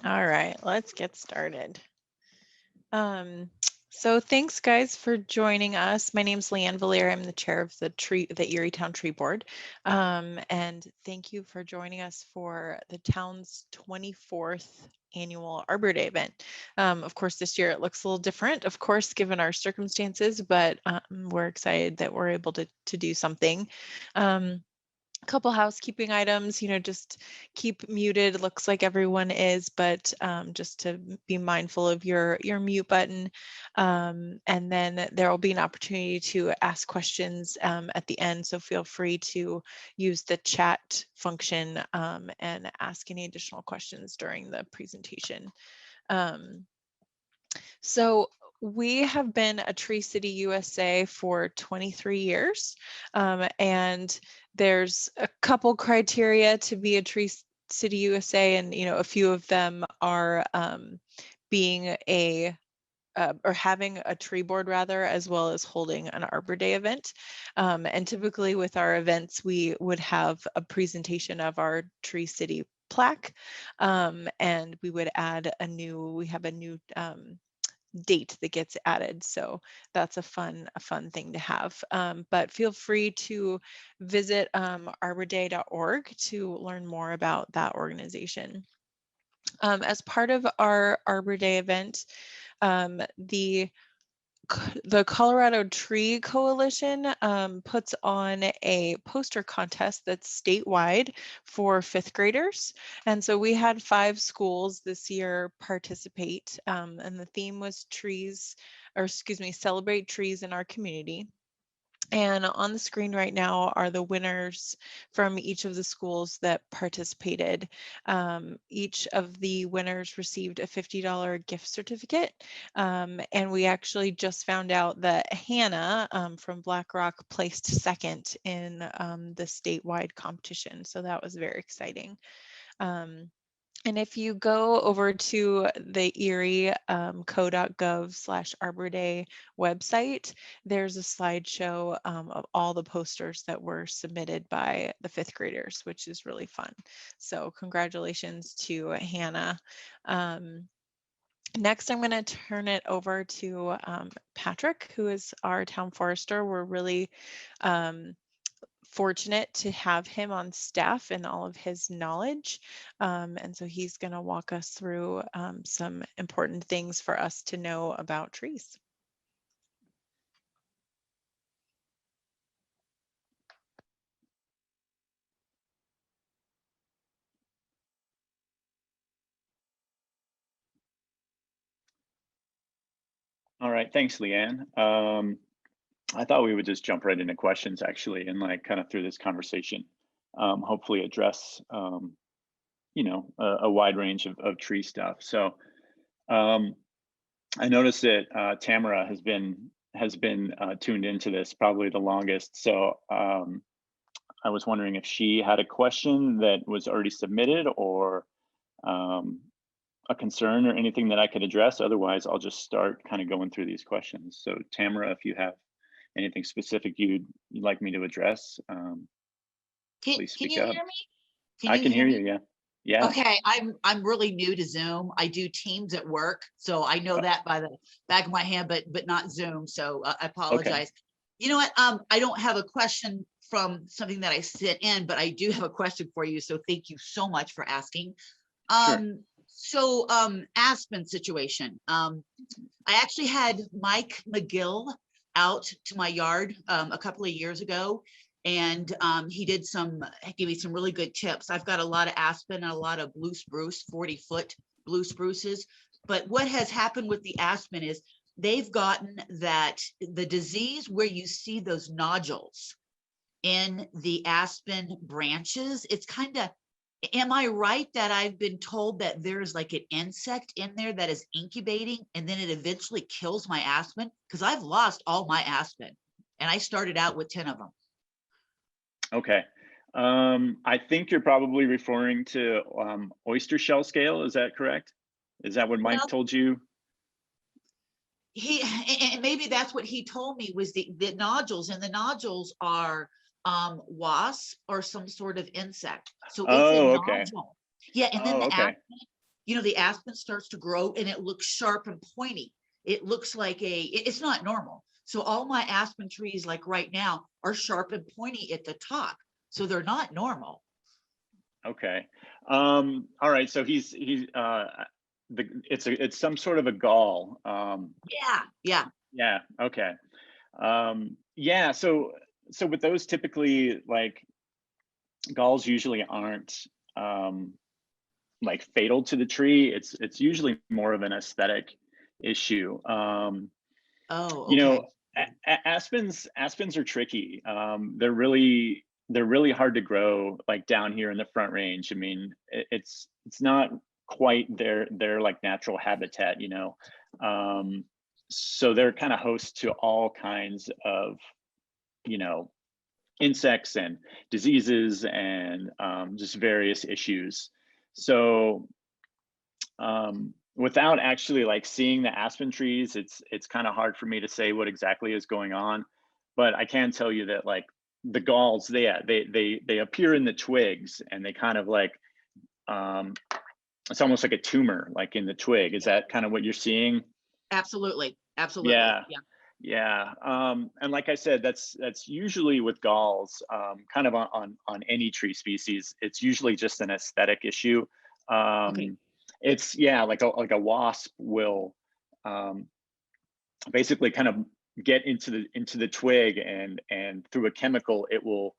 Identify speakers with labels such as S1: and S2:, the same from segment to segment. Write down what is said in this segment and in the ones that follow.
S1: All right, let's get started. Um, so thanks guys for joining us. My name is Leanne Valier. I'm the chair of the Erie Town Tree Board. And thank you for joining us for the town's 24th annual Arbor Day event. Of course, this year it looks a little different, of course, given our circumstances, but we're excited that we're able to do something. Couple housekeeping items, just keep muted. Looks like everyone is, but just to be mindful of your mute button. And then there will be an opportunity to ask questions at the end. So feel free to use the chat function and ask any additional questions during the presentation. Um, so we have been a Tree City USA for 23 years, and there's a couple criteria to be a City USA, and a few of them are being or having a tree board rather, as well as holding an Arbor Day event. And typically with our events, we would have a presentation of our Tree City plaque, and we would add we have a new date that gets added. So that's a fun thing to have. But feel free to visit arborday.org to learn more about that organization. As part of our Arbor Day event, the Colorado Tree Coalition puts on a poster contest that's statewide for fifth graders. And so we had 5 schools this year participate, and the theme was celebrate trees in our community. And on the screen right now are the winners from each of the schools that participated. Each of the winners received a $50 gift certificate. And we actually just found out that Hannah from Black Rock placed second in the statewide competition. So that was very exciting. And if you go over to the Erie co.gov/Arbor Day website, there's a slideshow of all the posters that were submitted by the fifth graders, which is really fun. So congratulations to Hannah. Next, I'm going to turn it over to Patrick, who is our town forester. We're really fortunate to have him on staff and all of his knowledge. And so he's going to walk us through some important things for us to know about trees.
S2: All right, thanks, Leanne. I thought we would just jump right into questions actually, and like kind of through this conversation, hopefully address, a wide range of tree stuff. So I noticed that Tamara has been tuned into this probably the longest. So I was wondering if she had a question that was already submitted or a concern or anything that I could address. Otherwise, I'll just start kind of going through these questions. So Tamara, if you have anything specific you'd like me to address, please
S3: Can
S2: speak
S3: you
S2: up.
S3: hear me?
S2: I can hear you. Yeah. Yeah.
S3: Okay, I'm really new to Zoom. I do Teams at work, so I know that by the back of my hand, but not Zoom. So I apologize.
S2: Okay.
S3: You know what? I don't have a question from something that I sent in, but I do have a question for you. So thank you so much for asking.
S2: Sure.
S3: So Aspen situation. I actually had Mike McGill out to my yard a couple of years ago, and he gave me some really good tips. I've got a lot of aspen and a lot of blue spruce, 40-foot blue spruces. But what has happened with the aspen is they've gotten the disease where you see those nodules in the aspen branches. It's kind of, am I right that I've been told that there's like an insect in there that is incubating and then it eventually kills my aspen? Because I've lost all my aspen and I started out with 10 of them.
S2: Okay. I think you're probably referring to oyster shell scale. Is that correct? Is that what Mike told you?
S3: And maybe that's what he told me was the nodules, and the nodules are wasp or some sort of insect. So it's a nodule. Yeah, and then the aspen, the aspen starts to grow and it looks sharp and pointy. It looks like it's not normal. So all my aspen trees, like right now, are sharp and pointy at the top. So they're not normal.
S2: Okay. All right. So it's some sort of a gall.
S3: Yeah.
S2: Yeah. Okay. Yeah. So with those, typically, like, galls usually aren't like fatal to the tree. It's usually more of an aesthetic issue.
S3: Oh,
S2: You
S3: okay.
S2: know, aspens are tricky. They're really hard to grow, like down here in the Front Range. I mean, it's not quite their like natural habitat, so they're kind of host to all kinds of, insects and diseases and just various issues. So without actually like seeing the aspen trees, it's kind of hard for me to say what exactly is going on. But I can tell you that, like, the galls, they appear in the twigs, and they kind of like, it's almost like a tumor, like in the twig. Is that kind of what you're seeing?
S3: Absolutely.
S2: Yeah.
S3: Yeah.
S2: Yeah. And like I said, that's usually with galls, kind of on any tree species. It's usually just an aesthetic issue.
S3: Okay.
S2: It's, yeah, like a wasp will basically kind of get into the twig, and through a chemical, it will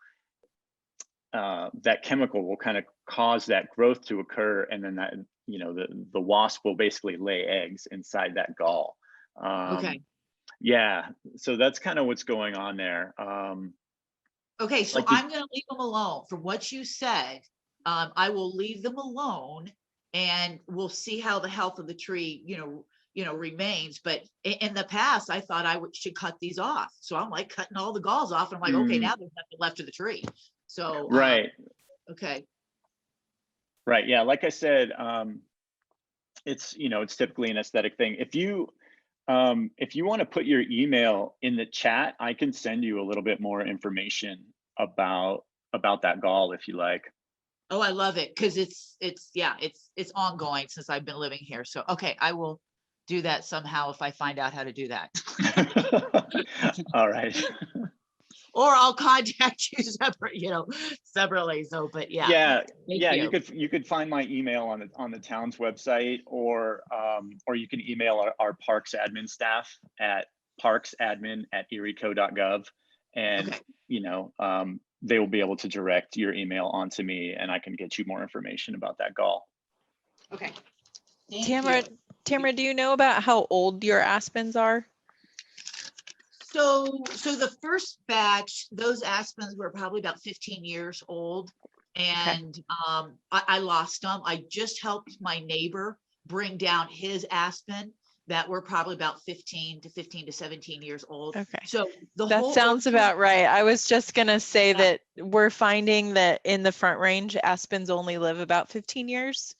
S2: that chemical will kind of cause that growth to occur, and then that, the wasp will basically lay eggs inside that gall.
S3: Okay.
S2: Yeah, so that's kind of what's going on there.
S3: Okay. So
S2: Like
S3: I'm going to leave them alone. From what you said, I will leave them alone, and we'll see how the health of the tree, remains. But in the past, I thought should cut these off. So I'm like cutting all the galls off, and I'm like, okay, now there's nothing left of the tree. So,
S2: right,
S3: okay.
S2: right, yeah. Like I said, it's typically an aesthetic thing. If you want to put your email in the chat, I can send you a little bit more information about that gall if you like.
S3: Oh, I love it. Cause it's ongoing since I've been living here. So, okay, I will do that somehow if I find out how to do that.
S2: All right.
S3: Or I'll contact you separately. So, but yeah.
S2: Yeah,
S3: Thank
S2: yeah.
S3: you.
S2: You could find my email on the town's website, or you can email our parks admin staff at parksadmin@erieco.gov, and
S3: Okay.
S2: they will be able to direct your email onto me, and I can get you more information about that gall.
S3: Okay. Thank
S1: Tamara,
S3: you.
S1: Tamara, do you know about how old your aspens are?
S3: So the first batch, those aspens were probably about 15 years old, and I lost them. I just helped my neighbor bring down his aspen that were probably about 15 to 17 years old.
S1: Okay.
S3: So
S1: that sounds about right. I was just gonna say that we're finding that in the Front Range, aspens only live about 15 years.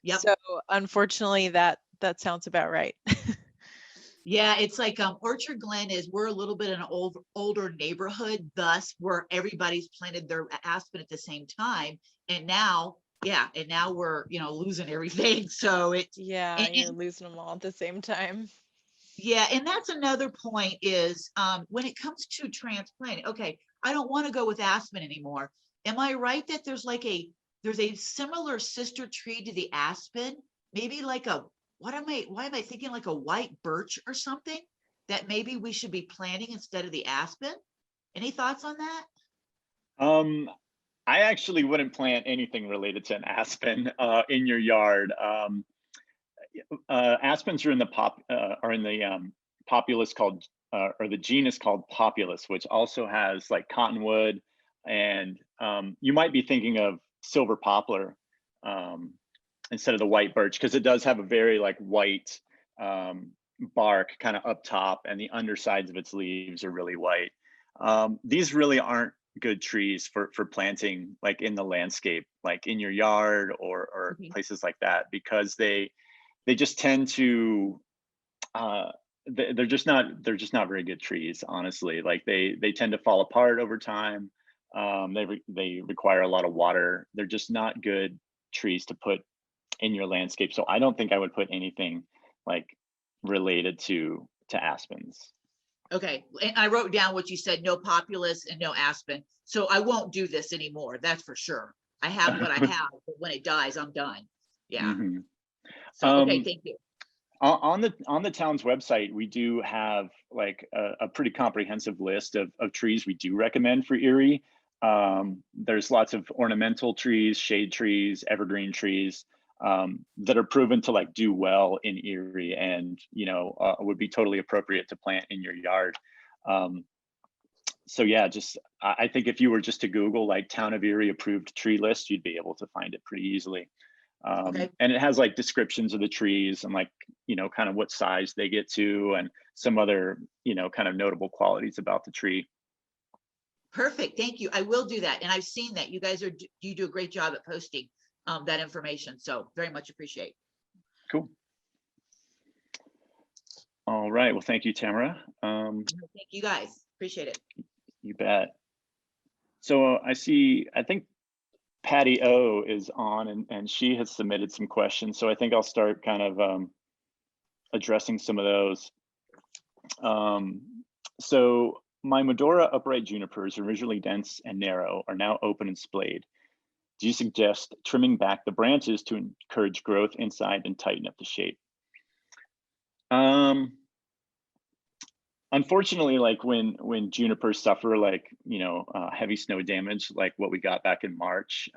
S3: Yep.
S1: So unfortunately, that sounds about right.
S3: Yeah, it's like Orchard Glen we're a little bit in an older neighborhood, thus where everybody's planted their aspen at the same time. And now, we're losing everything. So
S1: you're losing them all at the same time.
S3: Yeah, and that's another point is when it comes to transplanting, okay, I don't want to go with aspen anymore. Am I right that there's a similar sister tree to the aspen? Maybe like why am I thinking like a white birch or something that maybe we should be planting instead of the aspen? Any thoughts on that?
S2: I actually wouldn't plant anything related to an aspen in your yard. Aspens are in the populus called or the genus called Populus, which also has like cottonwood, and you might be thinking of silver poplar instead of the white birch, because it does have a very like white bark kind of up top, and the undersides of its leaves are really white. These really aren't good trees for planting like in the landscape, like in your yard or places like that, because they just tend to they're just not very good trees, honestly. Like they tend to fall apart over time. They require a lot of water. They're just not good trees to put in your landscape. So I don't think I would put anything like related to aspens.
S3: Okay, and I wrote down what you said, no populus and no aspen. So I won't do this anymore, that's for sure. I have what I have, but when it dies, I'm done. Yeah,
S2: Mhm.
S3: so, okay, thank you.
S2: On the town's website, we do have like a pretty comprehensive list of trees we do recommend for Erie. There's lots of ornamental trees, shade trees, evergreen trees that are proven to like do well in Erie, and would be totally appropriate to plant in your yard. So yeah, just I think if you were just to Google like town of Erie approved tree list, you'd be able to find it pretty easily.
S3: Okay,
S2: And it has like descriptions of the trees and like, kind of what size they get to and some other, kind of notable qualities about the tree.
S3: perfect, thank you. I will do that, and I've seen that you guys you do a great job at posting that information, so very much appreciate.
S2: Cool. All right, well, thank you, Tamara.
S3: Thank you guys, appreciate it.
S2: You bet. So I think Patty O is on and she has submitted some questions. So I think I'll start kind of addressing some of those. So my Medora upright junipers, originally dense and narrow, are now open and splayed. Do you suggest trimming back the branches to encourage growth inside and tighten up the shape? Unfortunately, like when junipers suffer like heavy snow damage, like what we got back in March,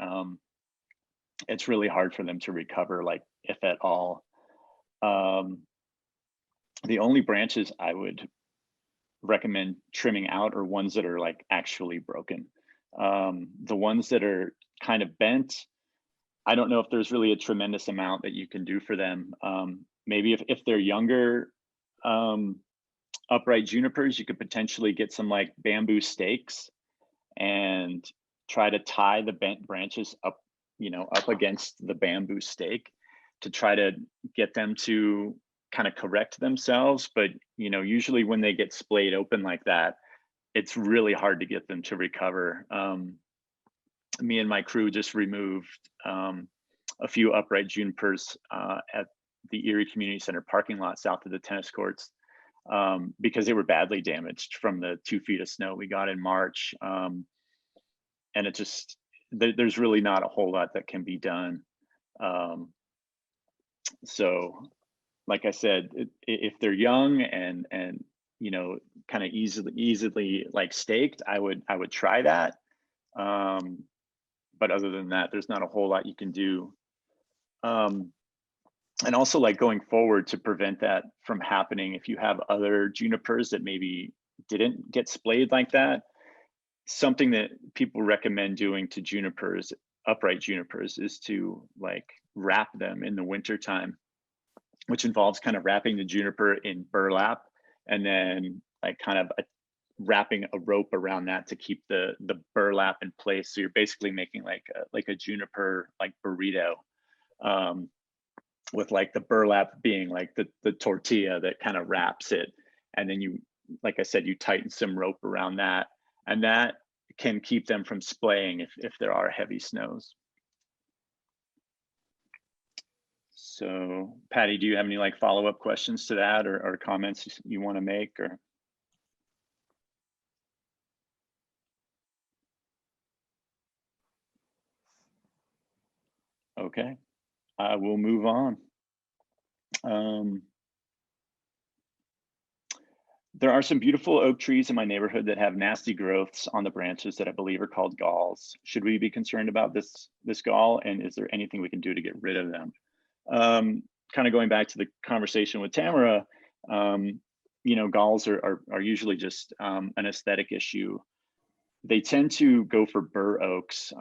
S2: it's really hard for them to recover, like if at all. The only branches I would recommend trimming out are ones that are like actually broken. The ones that are kind of bent, I don't know if there's really a tremendous amount that you can do for them. Maybe if they're younger upright junipers, you could potentially get some like bamboo stakes and try to tie the bent branches up, up against the bamboo stake to try to get them to kind of correct themselves. But usually when they get splayed open like that, it's really hard to get them to recover. Me and my crew just removed a few upright junipers at the Erie Community Center parking lot south of the tennis courts because they were badly damaged from the 2 feet of snow we got in March. And it just, there's really not a whole lot that can be done. So like I said, if they're young and kind of easily like staked, I would try that. But other than that, there's not a whole lot you can do. And also like going forward to prevent that from happening, if you have other junipers that maybe didn't get splayed like that, something that people recommend doing to junipers, upright junipers, is to like wrap them in the winter time, which involves kind of wrapping the juniper in burlap and then like kind of wrapping a rope around that to keep the burlap in place. So you're basically making like a juniper like burrito, with like the burlap being like the tortilla that kind of wraps it. And then you, like I said, you tighten some rope around that, and that can keep them from splaying if there are heavy snows. So Patty, do you have any like follow-up questions to that or comments you want to make? Or okay, we'll move on. There are some beautiful oak trees in my neighborhood that have nasty growths on the branches that I believe are called galls. Should we be concerned about this gall, and is there anything we can do to get rid of them? Kind of going back to the conversation with Tamara, galls are usually just an aesthetic issue. They tend to go for bur oaks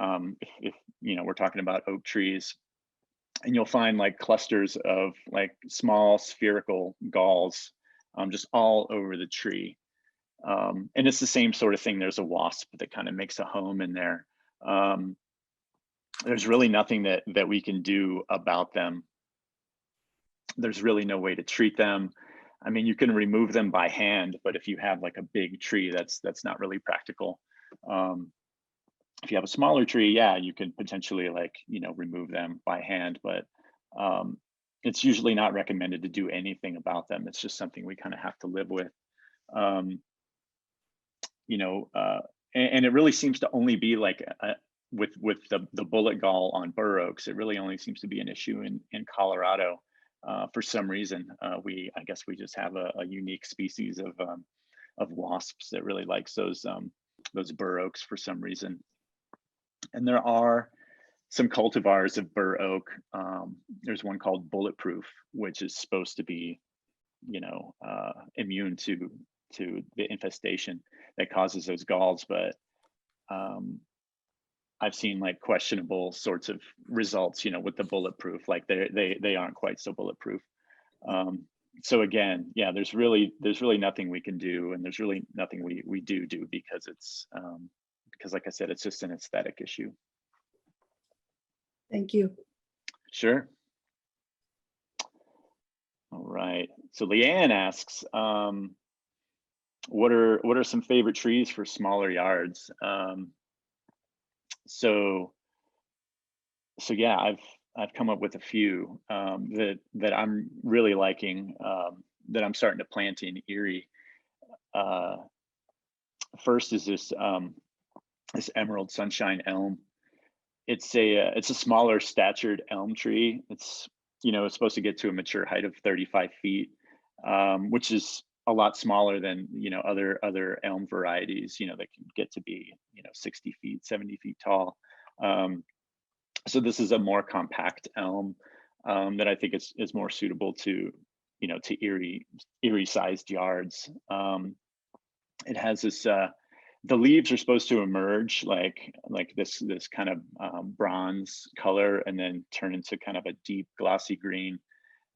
S2: if we're talking about oak trees, and you'll find like clusters of like small spherical galls just all over the tree. And it's the same sort of thing. There's a wasp that kind of makes a home in there. There's really nothing that we can do about them. There's really no way to treat them. I mean, you can remove them by hand, but if you have like a big tree, that's not really practical. If you have a smaller tree, yeah, you can potentially like, remove them by hand, but it's usually not recommended to do anything about them. It's just something we kind of have to live with. You know, and it really seems to only be like with the bullet gall on bur oaks. It really only seems to be an issue in Colorado. For some reason, I guess we just have a unique species of wasps that really likes those bur oaks for some reason. And there are some cultivars of bur oak. There's one called Bulletproof, which is supposed to be, you know, immune to the infestation that causes those galls, but I've seen like questionable sorts of results, you know, with the Bulletproof. Like they aren't quite so bulletproof. So again, yeah, there's really nothing we can do, and there's really nothing we do because it's because, like I said, it's just an aesthetic issue.
S4: Thank you.
S2: Sure. All right. So Leanne asks, what are some favorite trees for smaller yards? So yeah, I've come up with a few that I'm really liking, that I'm starting to plant in Erie. First is this emerald sunshine elm. It's a smaller statured elm tree. It's, you know, it's supposed to get to a mature height of 35 feet, which is a lot smaller than, you know, other elm varieties, you know, that can get to be, you know, 60 feet, 70 feet tall. So this is a more compact elm that I think is more suitable to, you know, to Erie sized yards. It has this, the leaves are supposed to emerge like this kind of bronze color, and then turn into kind of a deep glossy green.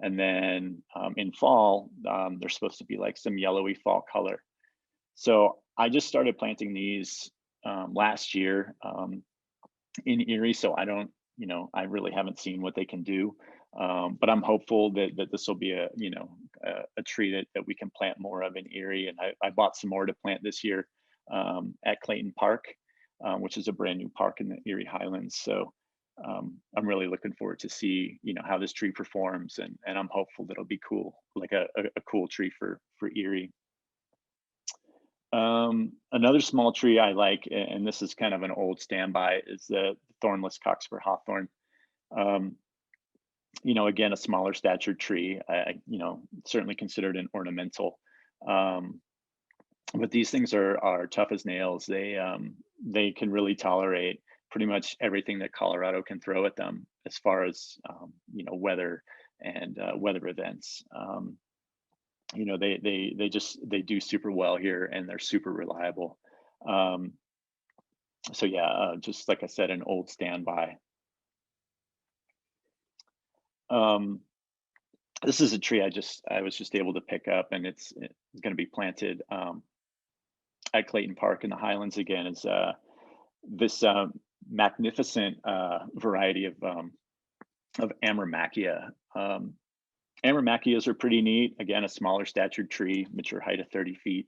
S2: And then in fall, they're supposed to be like some yellowy fall color. So I just started planting these last year in Erie. So I don't, you know, I really haven't seen what they can do. But I'm hopeful that this will be a, you know, a tree that we can plant more of in Erie. And I bought some more to plant this year at Clayton Park, which is a brand new park in the Erie Highlands. So I'm really looking forward to see, you know, how this tree performs, and I'm hopeful that it'll be cool, like a cool tree for Erie. Another small tree I like, and this is kind of an old standby, is the thornless cockspur hawthorn. You know, again, a smaller statured tree, you know, certainly considered an ornamental. But these things are tough as nails. They can really tolerate pretty much everything that Colorado can throw at them as far as, you know, weather and weather events. You know, they do super well here, and they're super reliable. So yeah, just like I said, an old standby. This is a tree I was just able to pick up, and it's going to be planted at Clayton Park in the Highlands again. Is this magnificent variety of Amromachia. Amromachias are pretty neat. Again, a smaller statured tree, mature height of 30 feet.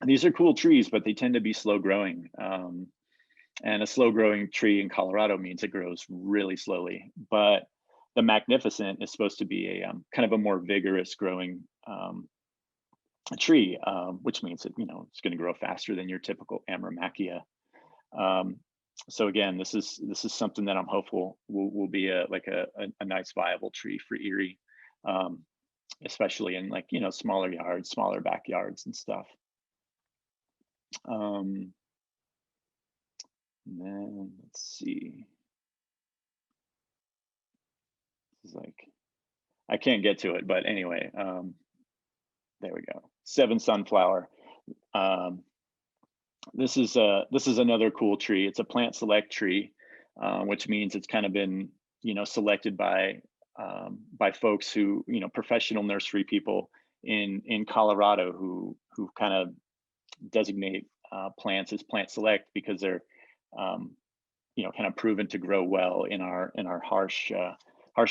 S2: These are cool trees, but they tend to be slow growing. And a slow growing tree in Colorado means it grows really slowly. But the magnificent is supposed to be a kind of a more vigorous growing tree, which means that, you know, it's going to grow faster than your typical Amromachia. So again, this is something that I'm hopeful will be a nice viable tree for Erie, especially in, like, you know, smaller yards, smaller backyards and stuff. And then let's see. This is like, I can't get to it, but anyway, there we go. 7 sunflower. This is another cool tree. It's a plant select tree, which means it's kind of been, you know, selected by folks who, you know, professional nursery people in Colorado who kind of designate plants as plant select because they're, you know, kind of proven to grow well in our harsh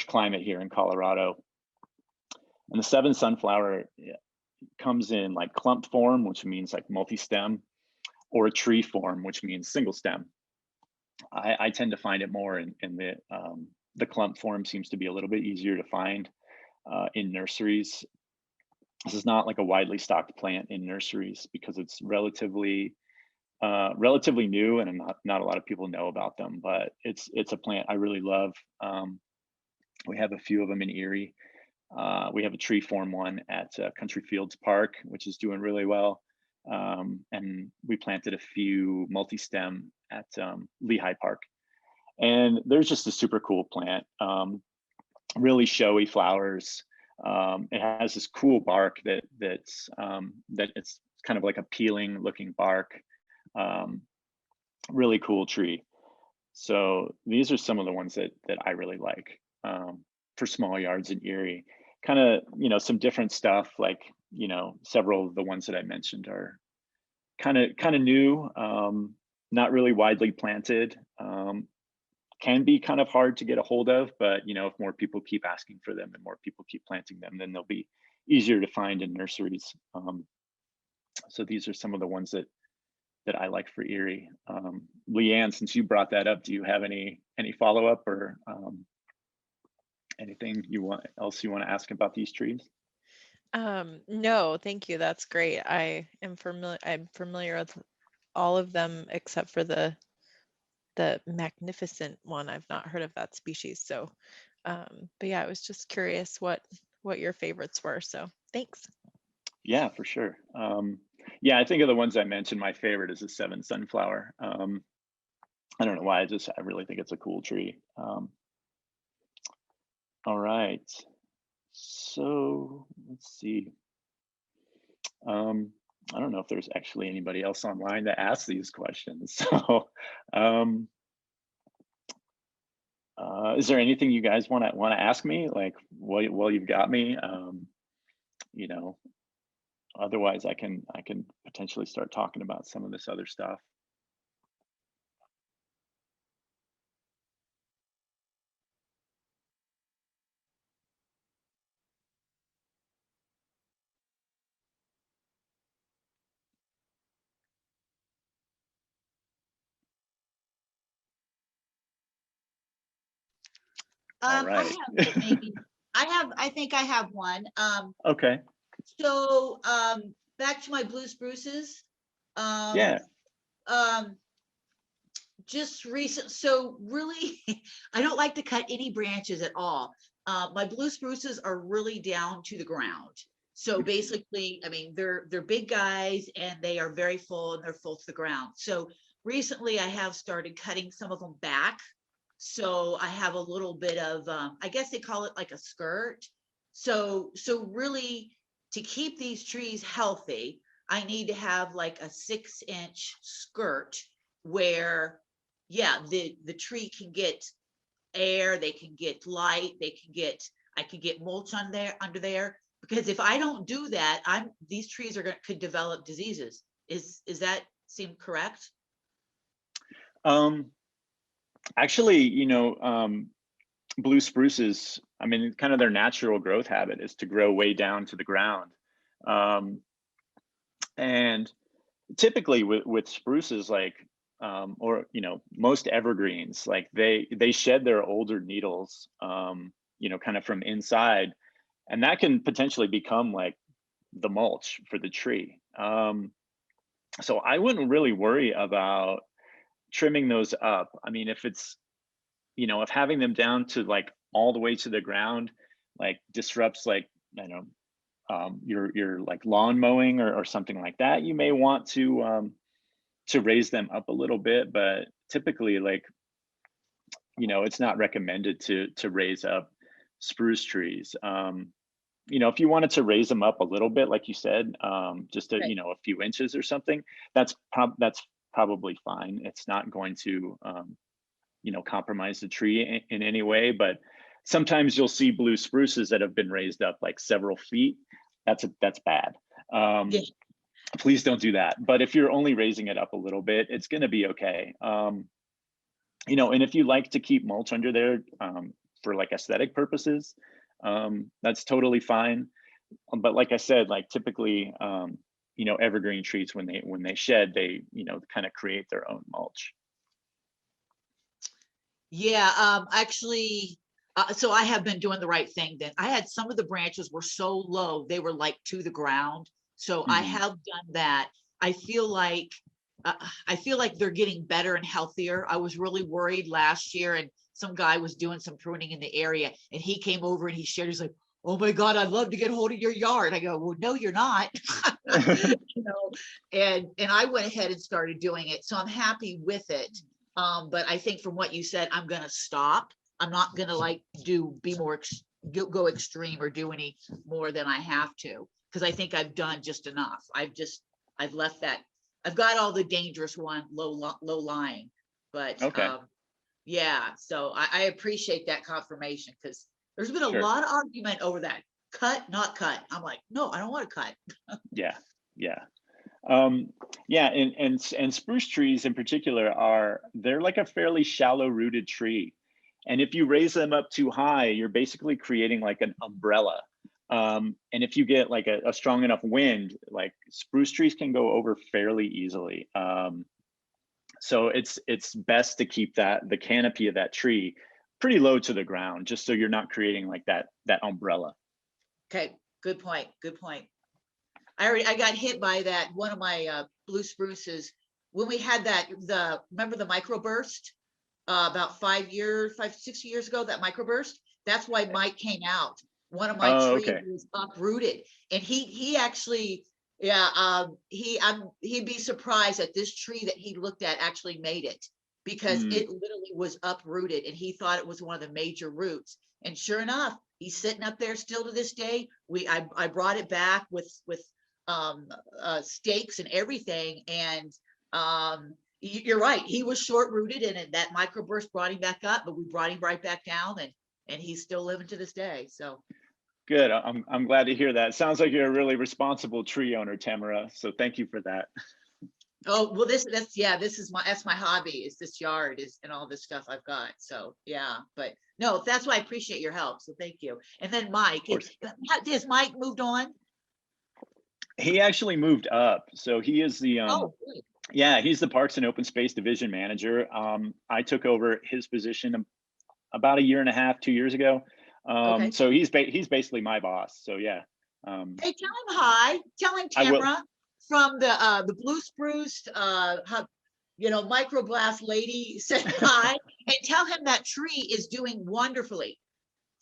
S2: climate here in Colorado. And the 7 sunflower comes in like clump form, which means like multi-stem, or a tree form, which means single stem. I tend to find it more in the the clump form seems to be a little bit easier to find in nurseries. This is not like a widely stocked plant in nurseries because it's relatively new, and not a lot of people know about them. But it's a plant I really love. We have a few of them in Erie. We have a tree form one at Country Fields Park, which is doing really well. And we planted a few multi-stem at Lehigh Park. And there's just a super cool plant, really showy flowers. It has this cool bark that it's kind of like a peeling looking bark. Really cool tree. So these are some of the ones that I really like for small yards in Erie. Kind of, some different stuff, like, several of the ones that I mentioned are kind of new, not really widely planted. Can be kind of hard to get a hold of, but if more people keep asking for them and more people keep planting them, then they'll be easier to find in nurseries. So these are some of the ones that I like for Erie. Leanne, since you brought that up, do you have any follow-up or anything else you want to ask about these trees?
S1: No, thank you. That's great. I'm familiar with all of them except for the magnificent one. I've not heard of that species. So, but yeah, I was just curious what your favorites were. So thanks.
S2: Yeah, for sure. Yeah, I think of the ones I mentioned, my favorite is the 7 sunflower. I don't know why, I really think it's a cool tree. All right, so let's see. I don't know if there's actually anybody else online that asks these questions. So, is there anything you guys want to ask me? Like, while you've got me, otherwise I can potentially start talking about some of this other stuff. All right.
S3: I think I have one.
S2: Okay.
S3: So back to my blue spruces.
S2: Yeah.
S3: Just recent, so really, I don't like to cut any branches at all. My blue spruces are really down to the ground. So basically, I mean, they're big guys and they are very full and they're full to the ground. So recently I have started cutting some of them back. So I have a little bit of, I guess they call it like a skirt. So really, to keep these trees healthy, I need to have like a 6-inch skirt where, yeah, the tree can get air, they can get light, I can get mulch under there. Because if I don't do that, these trees could develop diseases. Is that seem correct?
S2: Actually, blue spruces, I mean, kind of their natural growth habit is to grow way down to the ground. And typically with spruces, like, or, most evergreens, like they shed their older needles, kind of from inside, and that can potentially become like the mulch for the tree. So I wouldn't really worry about trimming those up. I mean, if it's, if having them down to like all the way to the ground, like disrupts, like, your like lawn mowing or something like that, you may want to raise them up a little bit. But typically, like, it's not recommended to raise up spruce trees. If you wanted to raise them up a little bit, like you said, just a,
S3: Right.
S2: a few inches or something, that's probably fine. It's not going to, compromise the tree in any way. But sometimes you'll see blue spruces that have been raised up like several feet. That's bad.
S3: Yeah.
S2: Please don't do that. But if you're only raising it up a little bit, it's going to be okay. And if you like to keep mulch under there for like aesthetic purposes, that's totally fine. But like I said, like typically, evergreen trees, when they shed, they, kind of create their own mulch.
S3: Yeah, actually, so I have been doing the right thing then. I had some of the branches were so low, they were like to the ground. So I
S2: Mhm.
S3: have done that. I feel like uh, I feel like they're getting better and healthier. I was really worried last year, and some guy was doing some pruning in the area, and he came over and he shared. He's like, "Oh my God, I'd love to get hold of your yard." I go, "Well, no, you're not." You know, and I went ahead and started doing it, so I'm happy with it. But I think from what you said, I'm gonna stop. I'm not gonna like be more go extreme or do any more than I have to, because I think I've done just enough. I've left that. I've got all the dangerous one low lying, but
S2: Okay,
S3: yeah. So I appreciate that confirmation, because there's been a
S2: sure.
S3: lot of argument over that cut, not cut. I'm like, no, I don't want to cut.
S2: Yeah, yeah. Yeah, and spruce trees in particular they're like a fairly shallow rooted tree. And if you raise them up too high, you're basically creating like an umbrella. And if you get like a strong enough wind, like spruce trees can go over fairly easily. So it's best to keep the canopy of that tree pretty low to the ground, just so you're not creating like that umbrella.
S3: Okay, good point. Good point. I got hit by that, one of my blue spruces when we had remember the microburst about 6 years ago, that microburst. That's why Mike came out. One of my
S2: Oh,
S3: trees
S2: okay.
S3: was uprooted, and he actually, yeah, he'd be surprised that this tree that he looked at actually made it, because
S2: Mm,
S3: it literally was uprooted, and he thought it was one of the major roots. And sure enough, he's sitting up there still to this day. I brought it back with stakes and everything, and you're right. He was short rooted, and that microburst brought him back up, but we brought him right back down, and he's still living to this day. So,
S2: good. I'm glad to hear that. Sounds like you're a really responsible tree owner, Tamara. So thank you for that.
S3: oh well, that's my hobby, is this yard is and all this stuff I've got. So yeah, but no, that's why I appreciate your help. So thank you. And then Mike,
S2: Of course.
S3: has Mike moved on?
S2: He actually moved up. So he is
S3: Oh, good.
S2: yeah, he's the Parks and Open Space Division Manager. I took over his position about a year and a half, 2 years ago.
S3: Okay.
S2: So he's basically my boss. So yeah, um,
S3: Hey, tell him hi. Tell him
S2: I will.
S3: Tamara from the Blue Spruce microblast lady said hi, and tell him that tree is doing wonderfully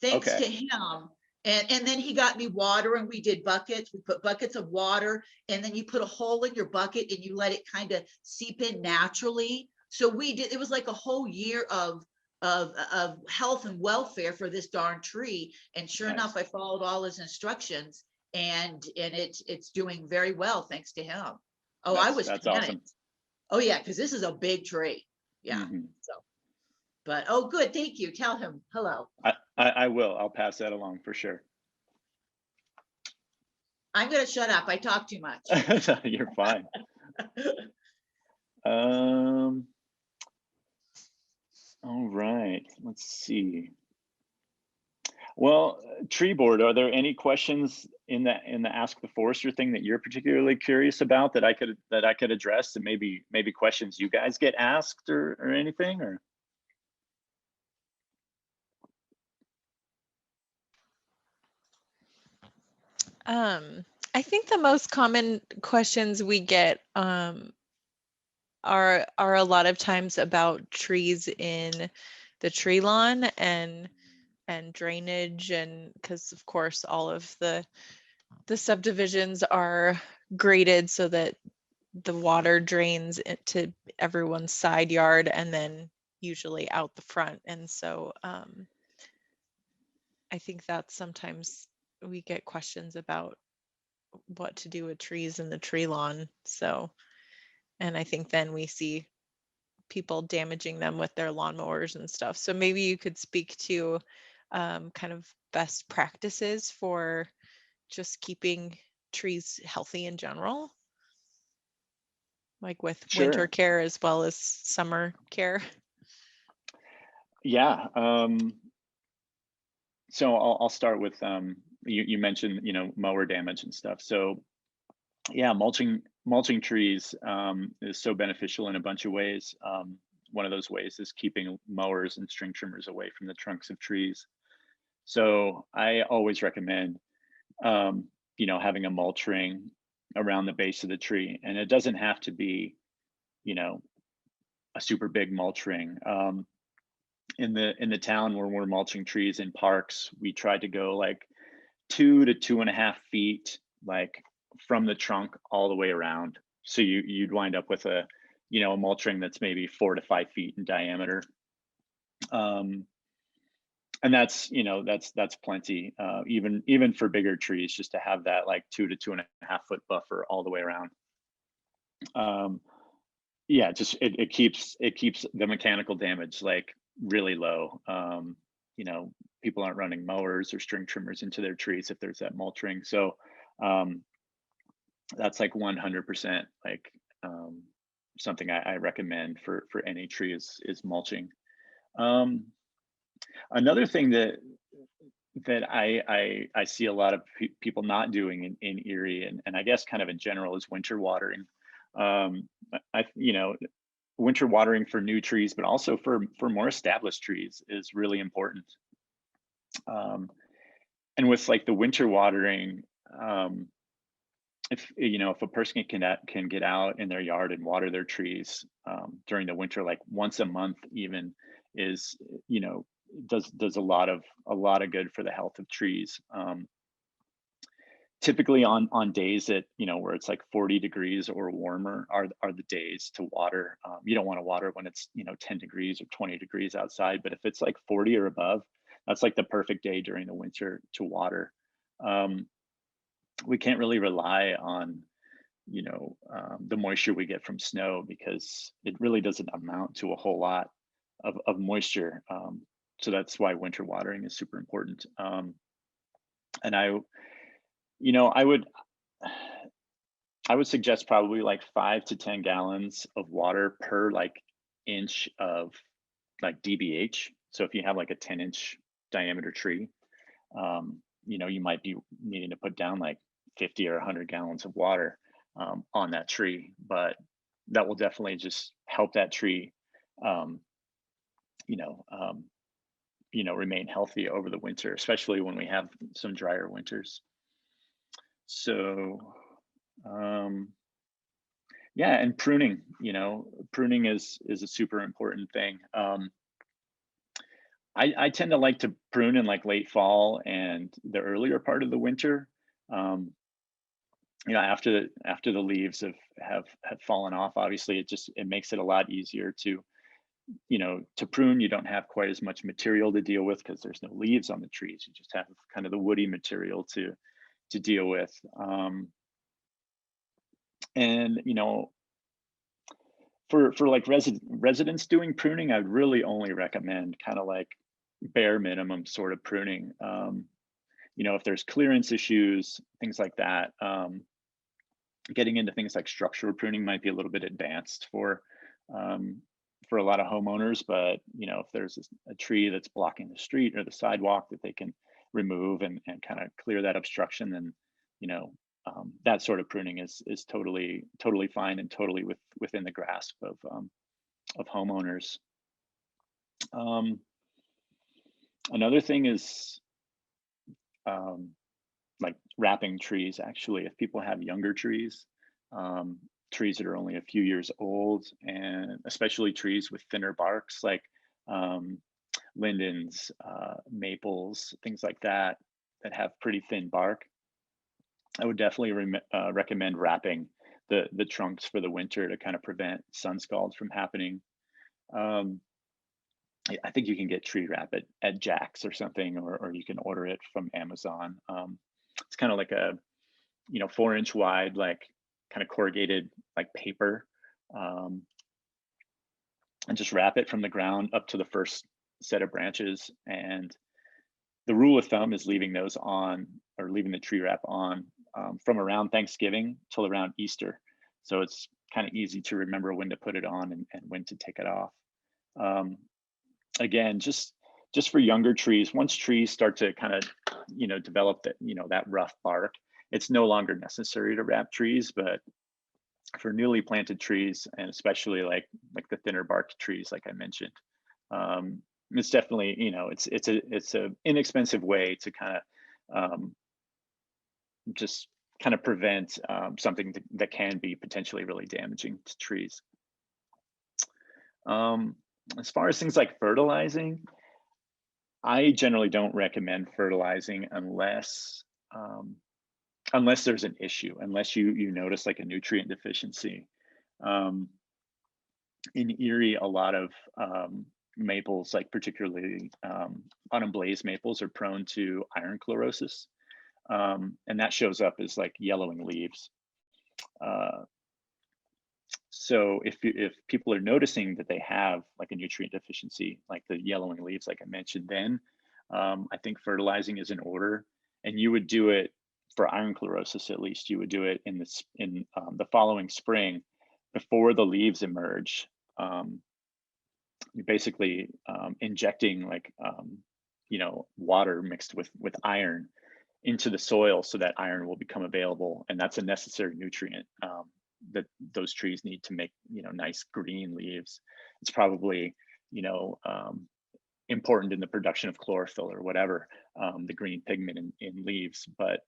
S3: thanks
S2: Okay.
S3: to him. And then he got me water, and we did buckets. We put buckets of water, and then you put a hole in your bucket and you let it kind of seep in naturally. So we did, it was like a whole year of health and welfare for this darn tree. And sure enough,
S2: Nice.
S3: I followed all his instructions, and it's doing very well thanks to him. Oh, I was
S2: That's awesome.
S3: panicked. Oh yeah, because this is a big tree. Yeah.
S2: Hmm.
S3: So, but oh good, thank you. Tell him hello.
S2: I will. I'll pass that along for sure.
S3: I'm gonna shut up. I talk too much.
S2: You're fine. Um, all right. Let's see. Well, tree board, are there any questions in the Ask the Forester thing that you're particularly curious about that I could address, and maybe questions you guys get asked or anything or?
S1: Um, I think the most common questions we get are a lot of times about trees in the tree lawn and drainage, and because of course all of the subdivisions are graded so that the water drains into everyone's side yard and then usually out the front. And so I think that sometimes we get questions about what to do with trees in the tree lawn. So, and I think then we see people damaging them with their lawnmowers and stuff. So maybe you could speak to kind of best practices for just keeping trees healthy in general, like with winter
S2: Sure.
S1: care as well as summer care.
S2: Yeah. So I'll start with you mentioned mower damage and stuff. So yeah, mulching trees is so beneficial in a bunch of ways. one of those ways is keeping mowers and string trimmers away from the trunks of trees. So I always recommend, having a mulch ring around the base of the tree, and it doesn't have to be, a super big mulch ring. In the town where we're mulching trees in parks, we tried to go like 2 to 2.5 feet, like from the trunk all the way around. So you'd wind up with a mulch ring that's maybe 4 to 5 feet in diameter. And that's plenty, even for bigger trees, just to have that like 2 to 2.5 foot buffer all the way around. Yeah, just it keeps the mechanical damage like really low. People aren't running mowers or string trimmers into their trees if there's that mulch ring. So that's like 100% like something I recommend for any tree is mulching. Another thing that I see a lot of people not doing in Erie, and I guess kind of in general, is winter watering. Winter watering for new trees, but also for more established trees is really important. And with like the winter watering, if a person can get out in their yard and water their trees during the winter, like once a month even, is does a lot of good for the health of trees. Typically on days that where it's like 40 degrees or warmer are the days to water. You don't want to water when it's 10 degrees or 20 degrees outside, but if it's like 40 or above, that's like the perfect day during the winter to water. We can't really rely on the moisture we get from snow, because it really doesn't amount to a whole lot of moisture. So that's why winter watering is super important. And I would suggest probably like 5 to 10 gallons of water per like inch of like DBH. So if you have like a 10-inch diameter tree, you might be needing to put down like 50 or 100 gallons of water on that tree, but that will definitely just help that tree, remain healthy over the winter, especially when we have some drier winters. So, yeah, and pruning, pruning is a super important thing. I tend to like to prune in like late fall and the earlier part of the winter. After the leaves have fallen off, obviously it makes it a lot easier to prune. You don't have quite as much material to deal with because there's no leaves on the trees. You just have kind of the woody material to deal with. And for like residents doing pruning, I'd really only recommend kind of like bare minimum sort of pruning. If there's clearance issues, things like that, getting into things like structural pruning might be a little bit advanced for a lot of homeowners. But if there's a tree that's blocking the street or the sidewalk that they can remove and kind of clear that obstruction, then that sort of pruning is totally fine and totally within the grasp of homeowners. Another thing is like wrapping trees. Actually, if people have younger trees, trees that are only a few years old, and especially trees with thinner barks like lindens, maples, things like that have pretty thin bark, I would definitely recommend wrapping the trunks for the winter to kind of prevent sun scalds from happening. I think you can get tree wrap at Jack's or something, or you can order it from Amazon. It's kind of like a 4-inch wide, like kind of corrugated like paper, and just wrap it from the ground up to the first set of branches. And the rule of thumb is leaving those on, or leaving the tree wrap on, from around Thanksgiving till around Easter. So it's kind of easy to remember when to put it on and when to take it off. Again, just for younger trees, once trees start to kind of, develop that, that rough bark, it's no longer necessary to wrap trees. But for newly planted trees, and especially like the thinner barked trees, like I mentioned. It's definitely, you know, it's a inexpensive way to kind of just kind of prevent something that can be potentially really damaging to trees. As far as things like fertilizing, I generally don't recommend fertilizing unless there's an issue, unless you notice like a nutrient deficiency. In Erie, a lot of maples, like particularly autumn blaze maples, are prone to iron chlorosis, and that shows up as like yellowing leaves. So if people are noticing that they have like a nutrient deficiency, like the yellowing leaves, like I mentioned, then I think fertilizing is in order, and you would do it for iron chlorosis. At least you would do it in the following spring, before the leaves emerge. You're basically injecting like you know, water mixed with iron into the soil, so that iron will become available, and that's a necessary nutrient that those trees need to make, you know, nice green leaves. It's probably, you know, important in the production of chlorophyll or whatever, the green pigment in leaves, but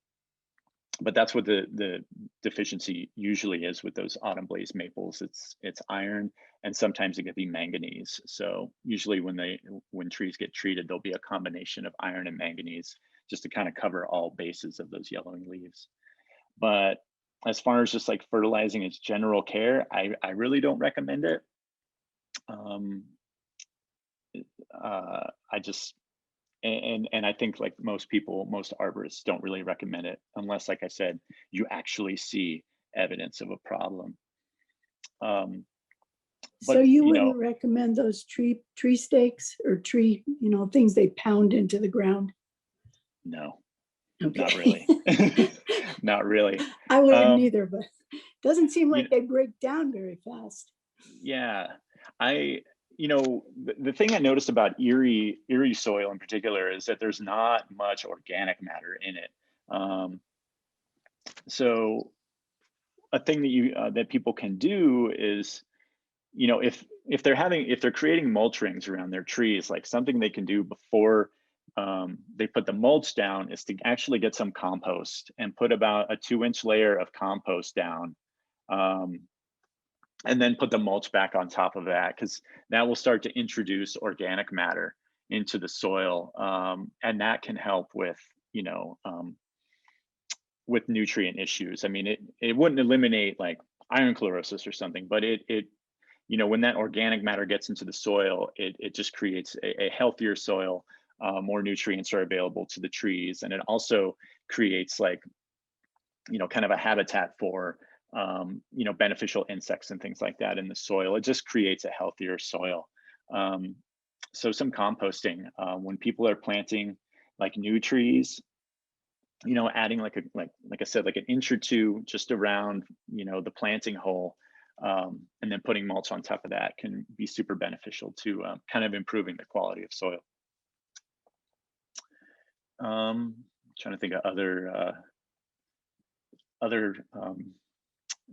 S2: that's what the deficiency usually is with those autumn blaze maples. It's iron, and sometimes it could be manganese. So usually when trees get treated, there'll be a combination of iron and manganese, just to kind of cover all bases of those yellowing leaves. But as far as just like fertilizing its general care, I really don't recommend it. I just, and I think like most people, most arborists don't really recommend it unless, like I said, you actually see evidence of a problem.
S4: So
S2: But,
S4: you
S2: you
S4: wouldn't
S2: know,
S4: recommend those tree stakes or tree, you know, things they pound into the ground?
S2: no,
S4: Okay.
S2: not really. Not really.
S4: I wouldn't either, but it doesn't seem
S2: You
S4: like they break down very fast.
S2: Yeah, you know, the thing I noticed about Erie soil in particular is that there's not much organic matter in it. So a thing that people can do is, you know, if they're creating mulch rings around their trees, like something they can do before they put the mulch down is to actually get some compost and put about a 2-inch layer of compost down. And then put the mulch back on top of that, because that will start to introduce organic matter into the soil, and that can help with, you know, with nutrient issues. I mean, it wouldn't eliminate like iron chlorosis or something, but it you know, when that organic matter gets into the soil, it just creates a healthier soil. More nutrients are available to the trees, and it also creates like, you know, kind of a habitat for you know, beneficial insects and things like that in the soil. It just creates a healthier soil. So some composting, when people are planting like new trees, you know, adding like I said, like an inch or two just around, you know, the planting hole, and then putting mulch on top of that can be super beneficial to kind of improving the quality of soil. Trying to think of other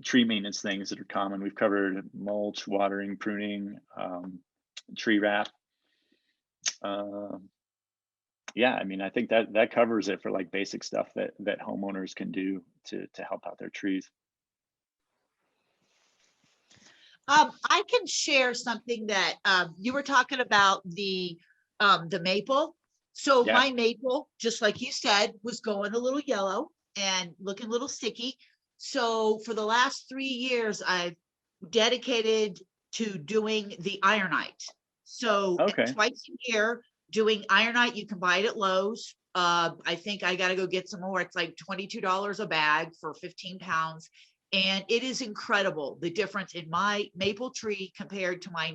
S2: tree maintenance things that are common. We've covered mulch, watering, pruning, tree wrap. Yeah, I mean, I think that covers it for like basic stuff that homeowners can do to help out their trees.
S3: I can share something that you were talking about the maple. So
S2: Yeah.
S3: my maple, just like you said, was going a little yellow and looking a little sticky. So for the last 3 years, I've dedicated to doing the Ironite. So
S2: Okay.
S3: twice a year doing Ironite. You can buy it at Lowe's. I think I got to go get some more. It's like $22 a bag for 15 pounds. And it is incredible the difference in my maple tree compared to my